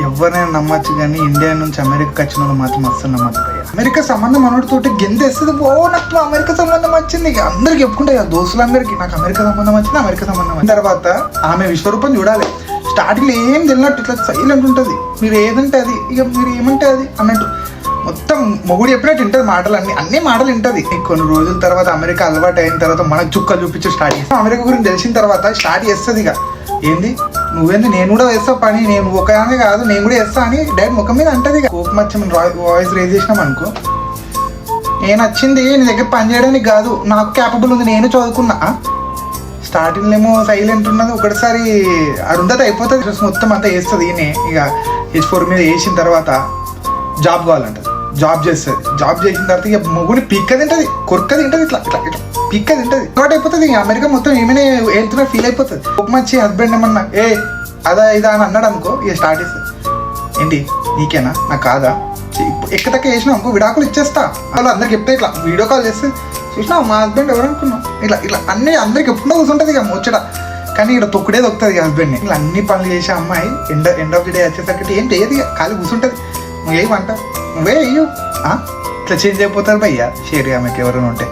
ఎవరైనా నమ్మచ్చు కానీ ఇండియా నుంచి అమెరికా వచ్చిన వాళ్ళు మాత్రం అస్సలు నమ్మచ్చు భయ్య. అమెరికా సంబంధం మనోడితోటి గెంతేస్తుంది. నాకు అమెరికా సంబంధం వచ్చింది. ఇక అందరికి చెప్పుకుంటాయి కదా దోస్తులందరికీ, నాకు అమెరికా సంబంధం వచ్చింది, అమెరికా సంబంధం వచ్చిన తర్వాత ఆమె విశ్వరూపం చూడాలి. స్టార్టింగ్లో ఏం తెలియనట్టు ఇట్లా సైలెంట్ ఉంటుంది. మీరు ఏదంటే అది, ఇక మీరు ఏమంటే అది అన్నట్టు మొత్తం మొగుడు చెప్పినట్టు వింటుంది. మాటలు అన్ని మాటలు వింటుంది. కొన్ని రోజుల తర్వాత అమెరికా అలవాటు అయిన తర్వాత మనకు చుక్కలు చూపించి స్టార్ట్ చేస్తాం. అమెరికా గురించి తెలిసిన తర్వాత స్టార్ట్ చేస్తుంది. ఇక ఏంది నువ్వేంది, నేను కూడా వేస్తావు పని, నేను ఒకనే కాదు నేను కూడా వేస్తా అని డైరెక్ట్ ముఖం మీద అంటది. ఇక కోపం వచ్చి వాయిస్ రేజ్ చేసినాం అనుకో, నేను వచ్చింది నీ దగ్గర పని చేయడానికి కాదు, నాకు క్యాపబుల్ ఉంది, నేను చదువుకున్నా. స్టార్టింగ్లో ఏమో సైలెంట్ ఉన్నది, ఒకటిసారి అరుంధతి అయిపోతుంది. మొత్తం అంతా వేస్తుంది ఈయనే. ఇక H4 మీద వేసిన తర్వాత జాబ్ కావాలంటది. జాబ్ చేస్తుంది. జాబ్ చేసిన తర్వాత ఇక మొగుని పిక్క తింటుంది, కొరక తింటుంది, ఇట్లా ఇట్లా ఇట్లా పిక్క తింటుంది. అలవాటు అయిపోతుంది. ఇక అమెరికా మొత్తం ఏమైనా వెళ్తున్నా ఫీల్ అయిపోతుంది. ఒక మంచి హస్బెండ్ ఏమన్నా అదా ఇదా అని అన్నాడు అనుకో, ఇక స్టార్ట్ చేస్తుంది. ఏంటి నీకేనా, నాకు కాదా, ఎక్కతక్క చేసినా అనుకో విడాకులు ఇచ్చేస్తా. వాళ్ళు అందరికి చెప్తే ఇట్లా వీడియో కాల్ చేస్తే చూసినా మా హస్బెండ్ ఎవరు అనుకున్నాం, ఇట్లా ఇట్లా అన్ని అందరికి ఎప్పుడో కూర్చుంటుంది. ఇక ముచ్చట కానీ ఇక్కడ తొక్కుడే దొక్కుతుంది హస్బెండ్ని. ఇలా అన్ని పనులు చేసే అమ్మాయి ఎండ్ ఆఫ్ ది డే వచ్చేసరికి ఏం చేయదు. ఇక ఖాళీ కూర్చుంటుంది. నువ్వేమంట నువ్వే అయ్యో ఇట్లా చేంజ్ అయిపోతారు భయ్యా. షేర్ ఆమెకి ఎవరైనా ఉంటే.